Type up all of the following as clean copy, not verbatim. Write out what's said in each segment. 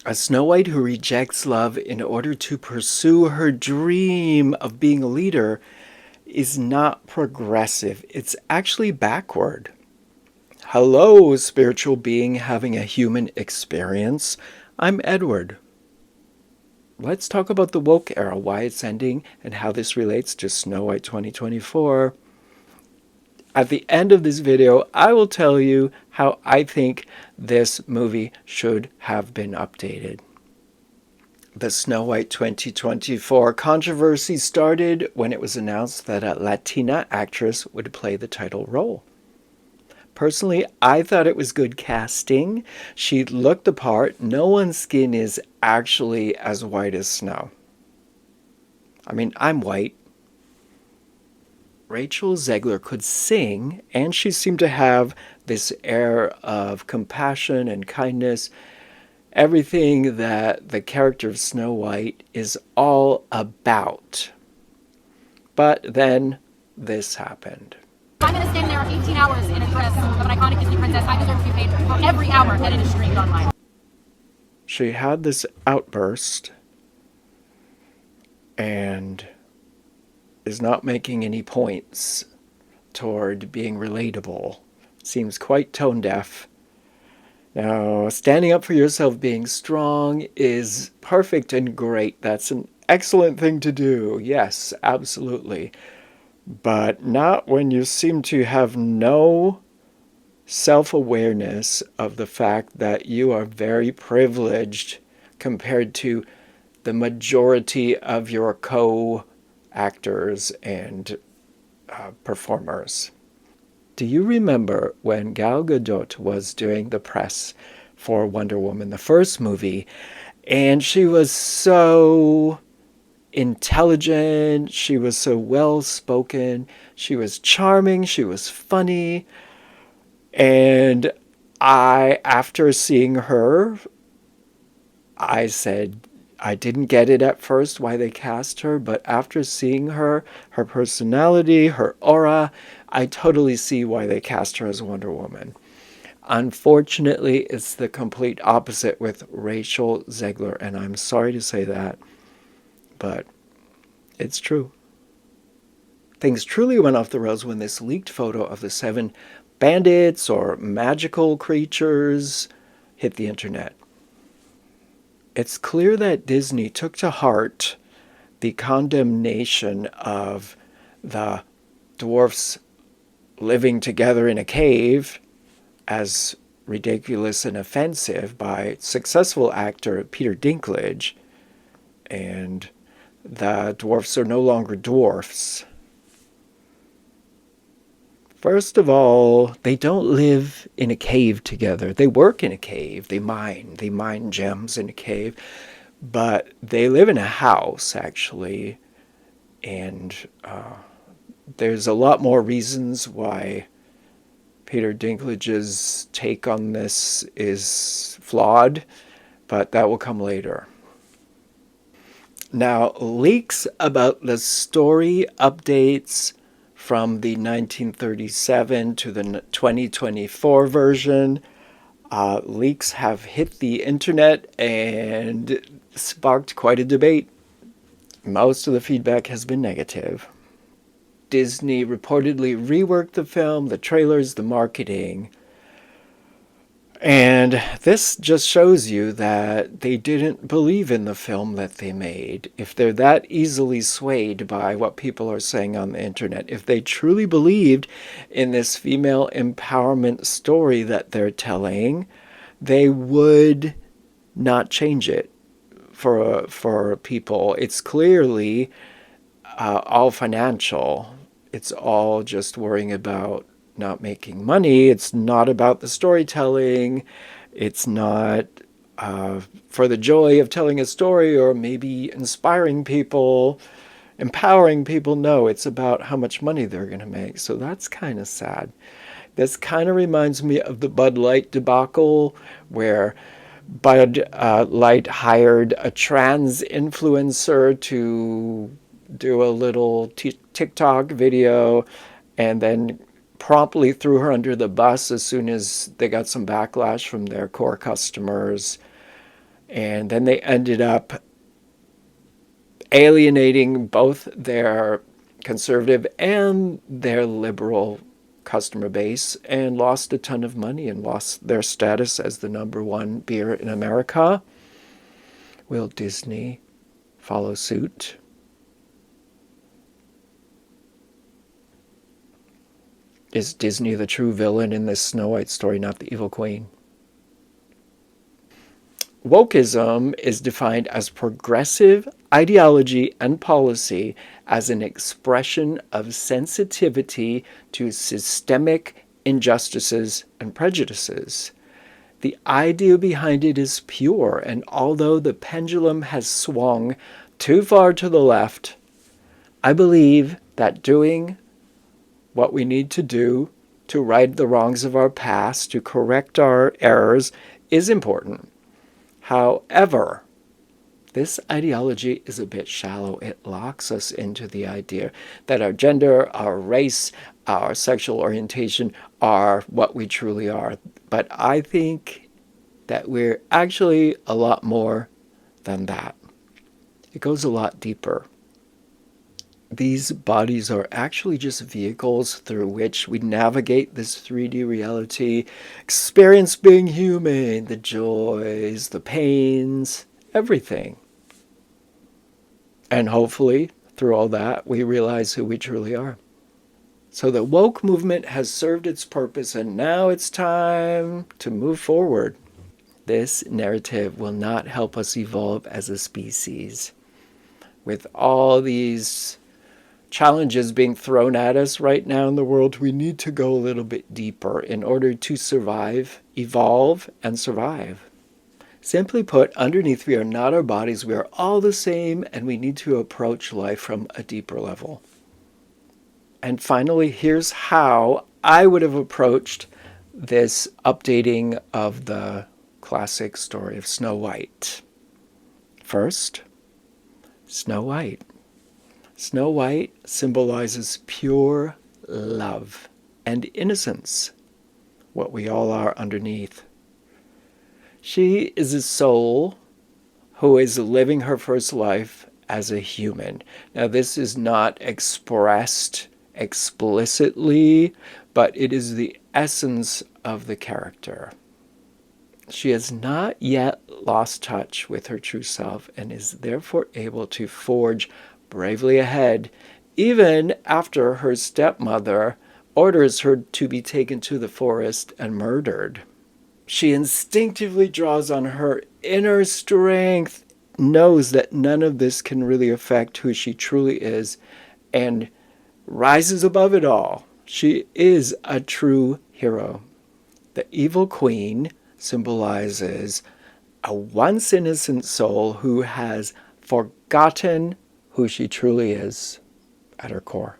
A Snow White who rejects love in order to pursue her dream of being a leader is not progressive. It's actually backward. Hello, spiritual being having a human experience. I'm Edward. Let's talk about the woke era, why it's ending, and how this relates to Snow White 2024. At the end of this video, I will tell you how I think this movie should have been updated. The Snow White 2024 controversy started when it was announced that a Latina actress would play the title role. Personally, I thought it was good casting. She looked the part. No one's skin is actually as white as snow. I mean, I'm white. Rachel Zegler could sing, and she seemed to have this air of compassion and kindness. Everything that the character of Snow White is all about. But then this happened. I'm going to stand there 18 hours in a dress of an iconic Disney princess. I deserve to be paid for every hour that it is streamed online. She had this outburst and is not making any points toward being relatable. Seems quite tone deaf. Now, standing up for yourself, being strong is perfect and great. That's an excellent thing to do. Yes, absolutely. But not when you seem to have no self-awareness of the fact that you are very privileged compared to the majority of your co-actors and performers. Do you remember when Gal Gadot was doing the press for Wonder Woman, the first movie, and she was so intelligent, she was so well-spoken, she was charming, she was funny, and after seeing her, I said, I didn't get it at first why they cast her, but after seeing her, her personality, her aura, I totally see why they cast her as Wonder Woman. Unfortunately, it's the complete opposite with Rachel Zegler, and I'm sorry to say that, but it's true. Things truly went off the rails when this leaked photo of the 7 bandits or magical creatures hit the internet. It's clear that Disney took to heart the condemnation of the dwarfs living together in a cave as ridiculous and offensive by successful actor Peter Dinklage, and the dwarfs are no longer dwarfs. First of all, they don't live in a cave together. They work in a cave. They mine gems in a cave. But they live in a house, actually. And there's a lot more reasons why Peter Dinklage's take on this is flawed, but that will come later. Now, leaks about the story updates from the 1937 to the 2024 version. Leaks have hit the internet and sparked quite a debate. Most of the feedback has been negative. Disney reportedly reworked the film, the trailers, the marketing. And this just shows you that they didn't believe in the film that they made. If they're that easily swayed by what people are saying on the internet, if they truly believed in this female empowerment story that they're telling, they would not change it for people. It's clearly all financial. It's all just worrying about not making money. It's not about the storytelling. It's not for the joy of telling a story or maybe inspiring people, empowering people. No, it's about how much money they're going to make. So that's kind of sad. This kind of reminds me of the Bud Light debacle, where Bud Light hired a trans influencer to do a little TikTok video and then promptly threw her under the bus as soon as they got some backlash from their core customers. And then they ended up alienating both their conservative and their liberal customer base and lost a ton of money and lost their status as the number one beer in America. Will Disney follow suit? Is Disney the true villain in this Snow White story, not the evil queen? Wokeism is defined as progressive ideology and policy as an expression of sensitivity to systemic injustices and prejudices. The idea behind it is pure, and although the pendulum has swung too far to the left, I believe that doing what we need to do to right the wrongs of our past, to correct our errors, is important. However, this ideology is a bit shallow. It locks us into the idea that our gender, our race, our sexual orientation are what we truly are. But I think that we're actually a lot more than that. It goes a lot deeper. These bodies are actually just vehicles through which we navigate this 3D reality, experience being human, the joys, the pains, everything. And hopefully, through all that, we realize who we truly are. So the woke movement has served its purpose, and now it's time to move forward. This narrative will not help us evolve as a species. With all these challenges being thrown at us right now in the world, we need to go a little bit deeper in order to survive, evolve, and survive. Simply put, underneath, we are not our bodies. We are all the same, and we need to approach life from a deeper level. And finally, here's how I would have approached this updating of the classic story of Snow White. First, Snow White. Snow White symbolizes pure love and innocence, what we all are underneath. She is a soul who is living her first life as a human. Now, this is not expressed explicitly, but it is the essence of the character. She has not yet lost touch with her true self and is therefore able to forge bravely ahead, even after her stepmother orders her to be taken to the forest and murdered. She instinctively draws on her inner strength, knows that none of this can really affect who she truly is, and rises above it all. She is a true hero. The evil queen symbolizes a once innocent soul who has forgotten who she truly is at her core.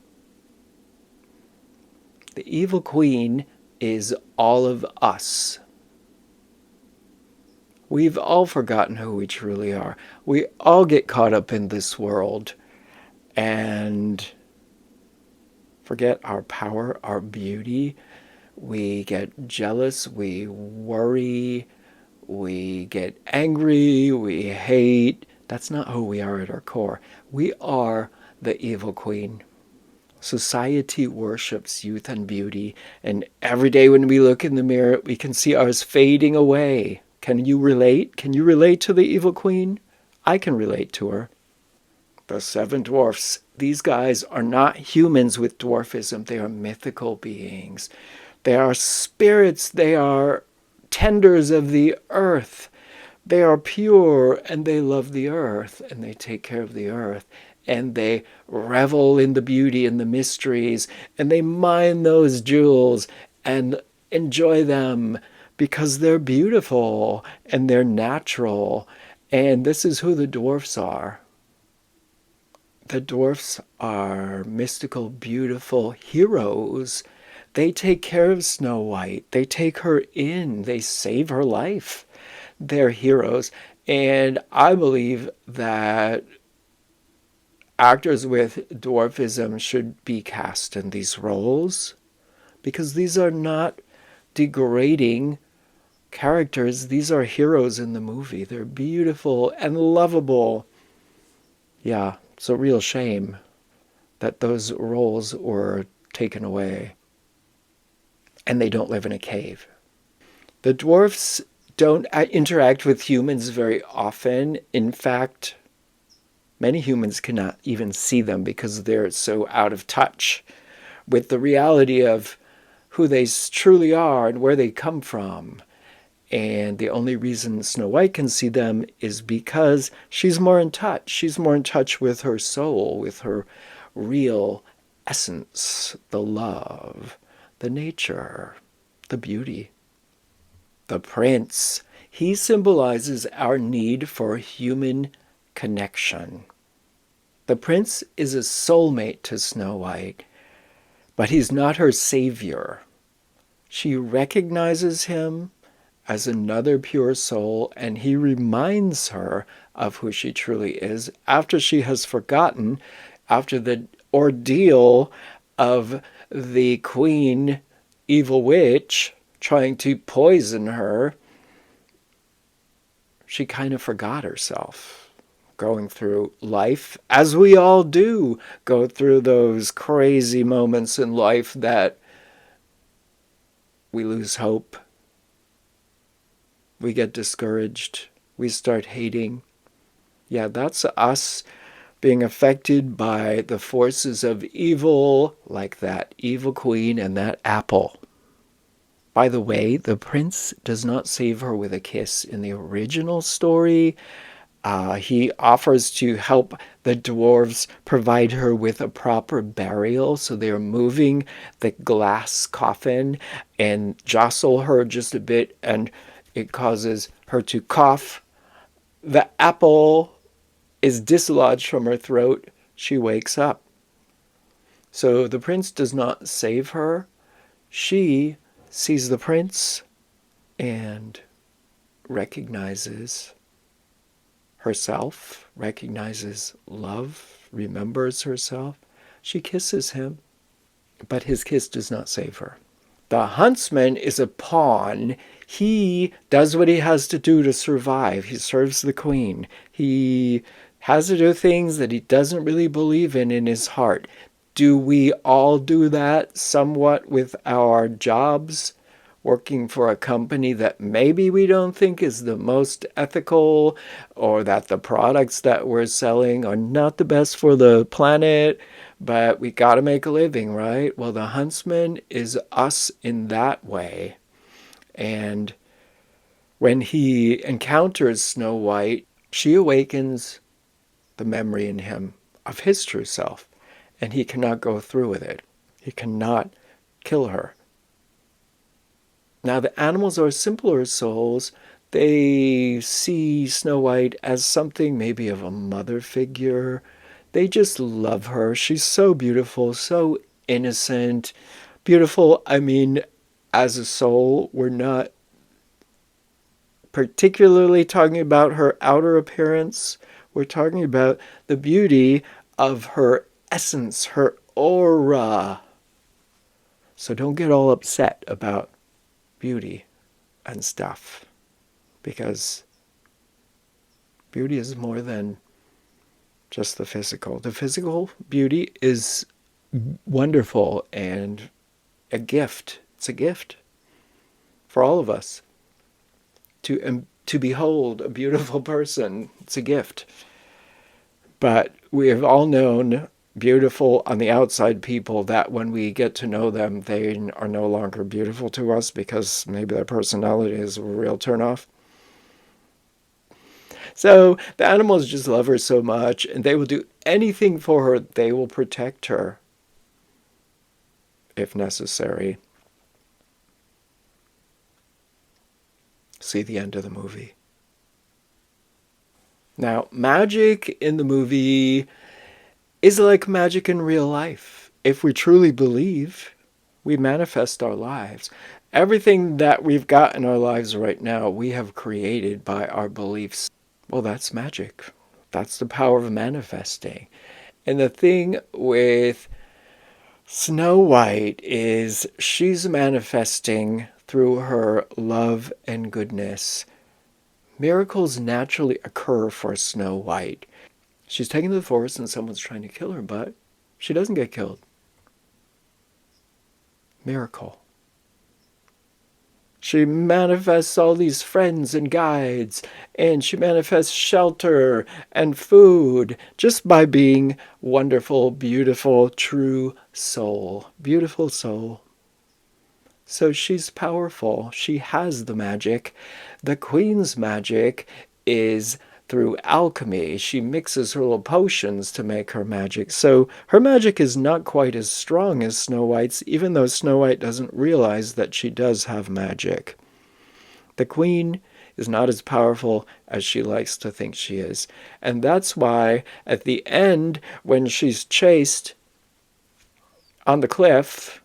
The evil queen is all of us. We've all forgotten who we truly are. We all get caught up in this world and forget our power, our beauty. We get jealous, we worry, we get angry, we hate. That's not who we are at our core. We are the evil queen. Society worships youth and beauty, and every day when we look in the mirror, we can see ours fading away. Can you relate? Can you relate to the evil queen? I can relate to her. The seven dwarfs, these guys are not humans with dwarfism. They are mythical beings. They are spirits. They are tenders of the earth. They are pure and they love the earth and they take care of the earth and they revel in the beauty and the mysteries and they mine those jewels and enjoy them because they're beautiful and they're natural. And this is who the dwarfs are. The dwarfs are mystical, beautiful heroes. They take care of Snow White. They take her in. They save her life. They're heroes. And I believe that actors with dwarfism should be cast in these roles because these are not degrading characters. These are heroes in the movie. They're beautiful and lovable. Yeah, it's a real shame that those roles were taken away. And they don't live in a cave. The dwarfs don't interact with humans very often. In fact, many humans cannot even see them because they're so out of touch with the reality of who they truly are and where they come from. And the only reason Snow White can see them is because she's more in touch. She's more in touch with her soul, with her real essence, the love, the nature, the beauty. The prince, he symbolizes our need for human connection. The prince is a soulmate to Snow White, but he's not her savior. She recognizes him as another pure soul, and he reminds her of who she truly is after she has forgotten, after the ordeal of the queen evil witch trying to poison her. She kind of forgot herself, going through life, as we all do go through those crazy moments in life that we lose hope, we get discouraged, we start hating. Yeah, that's us being affected by the forces of evil, like that evil queen and that apple. By the way, the prince does not save her with a kiss in the original story. He offers to help the dwarves provide her with a proper burial. So they're moving the glass coffin and jostle her just a bit, and it causes her to cough. The apple is dislodged from her throat. She wakes up. So the prince does not save her. She sees the prince and recognizes herself, recognizes love, remembers herself. She kisses him, but his kiss does not save her. The huntsman is a pawn. He does what he has to do to survive. He serves the queen. He has to do things that he doesn't really believe in his heart. Do we all do that somewhat with our jobs? Working for a company that maybe we don't think is the most ethical, or that the products that we're selling are not the best for the planet, but we got to make a living, right? Well, the huntsman is us in that way. And when he encounters Snow White, she awakens the memory in him of his true self, and he cannot go through with it. He cannot kill her. Now, the animals are simpler souls. They see Snow White as something maybe of a mother figure. They just love her. She's so beautiful, so innocent. Beautiful, I mean, as a soul. We're not particularly talking about her outer appearance. We're talking about the beauty of her essence, her aura. So don't get all upset about beauty and stuff, because beauty is more than just the physical. The physical beauty is wonderful and a gift. It's a gift for all of us to behold a beautiful person. It's a gift. But we have all known beautiful on the outside people that when we get to know them, they are no longer beautiful to us because maybe their personality is a real turnoff. So the animals just love her so much, and they will do anything for her. They will protect her if necessary. See the end of the movie. Now, magic in the movie is like magic in real life. If we truly believe, we manifest our lives. Everything that we've got in our lives right now, we have created by our beliefs. Well, that's magic. That's the power of manifesting. And the thing with Snow White is she's manifesting through her love and goodness. Miracles naturally occur for Snow White. She's taken to the forest and someone's trying to kill her, but she doesn't get killed. Miracle. She manifests all these friends and guides, and she manifests shelter and food just by being wonderful, beautiful, true soul. Beautiful soul. So she's powerful. She has the magic. The queen's magic is through alchemy. She mixes her little potions to make her magic. So her magic is not quite as strong as Snow White's, even though Snow White doesn't realize that she does have magic. The queen is not as powerful as she likes to think she is. And that's why at the end, when she's chased on the cliff,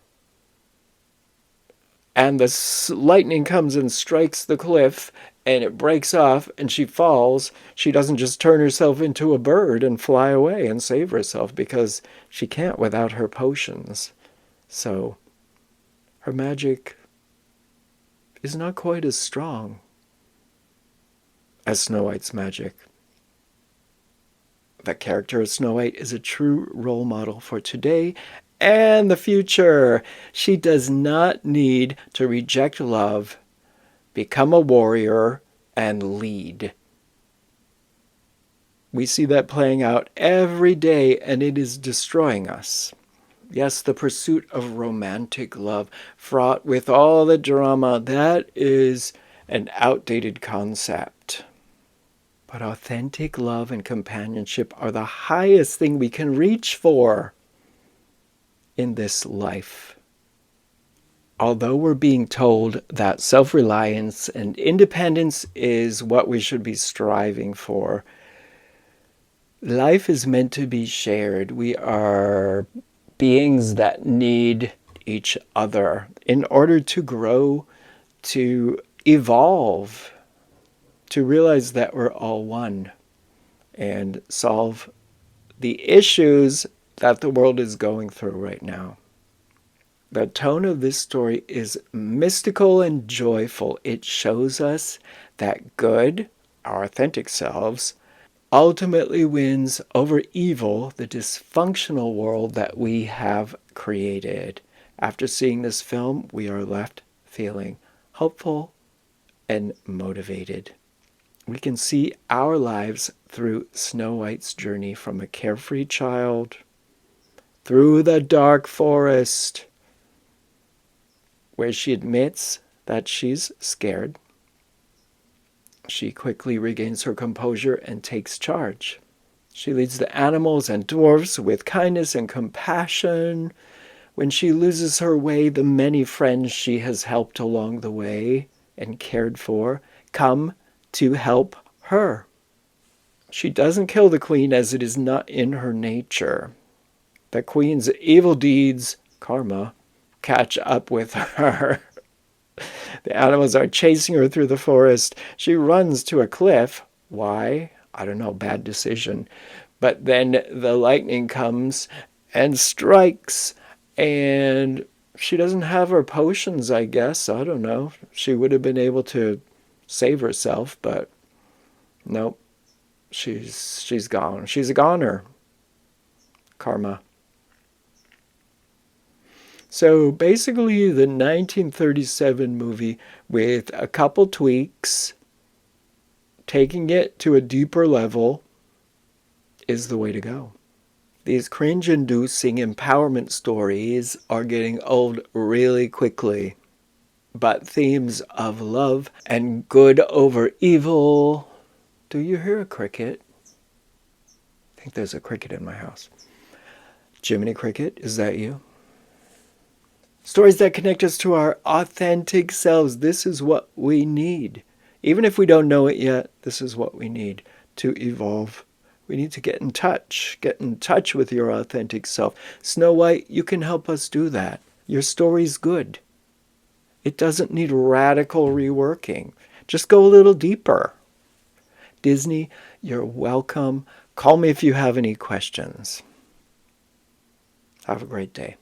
and the lightning comes and strikes the cliff and it breaks off and she falls, she doesn't just turn herself into a bird and fly away and save herself, because she can't without her potions. So her magic is not quite as strong as Snow White's magic. The character of Snow White is a true role model for today and the future. She does not need to reject love, become a warrior, and lead. We see that playing out every day, and it is destroying us. Yes, the pursuit of romantic love, fraught with all the drama, that is an outdated concept. But authentic love and companionship are the highest thing we can reach for in this life. Although we're being told that self-reliance and independence is what we should be striving for, life is meant to be shared. We are beings that need each other in order to grow, to evolve, to realize that we're all one and solve the issues that the world is going through right now. The tone of this story is mystical and joyful. It shows us that good, our authentic selves, ultimately wins over evil, the dysfunctional world that we have created. After seeing this film, we are left feeling hopeful and motivated. We can see our lives through Snow White's journey from a carefree child through the dark forest, where she admits that she's scared. She quickly regains her composure and takes charge. She leads the animals and dwarfs with kindness and compassion. When she loses her way, the many friends she has helped along the way and cared for come to help her. She doesn't kill the queen, as it is not in her nature. The queen's evil deeds, karma, catch up with her. The animals are chasing her through the forest. She runs to a cliff. Why? I don't know, bad decision. But then the lightning comes and strikes, and she doesn't have her potions, I guess. I don't know. She would have been able to save herself, but nope. She's gone. She's a goner. Karma. So basically the 1937 movie, with a couple tweaks, taking it to a deeper level, is the way to go. These cringe-inducing empowerment stories are getting old really quickly. But themes of love and good over evil... Do you hear a cricket? I think there's a cricket in my house. Jiminy Cricket, is that you? Stories that connect us to our authentic selves. This is what we need. Even if we don't know it yet, this is what we need to evolve. We need to get in touch with your authentic self. Snow White, you can help us do that. Your story's good. It doesn't need radical reworking. Just go a little deeper. Disney, you're welcome. Call me if you have any questions. Have a great day.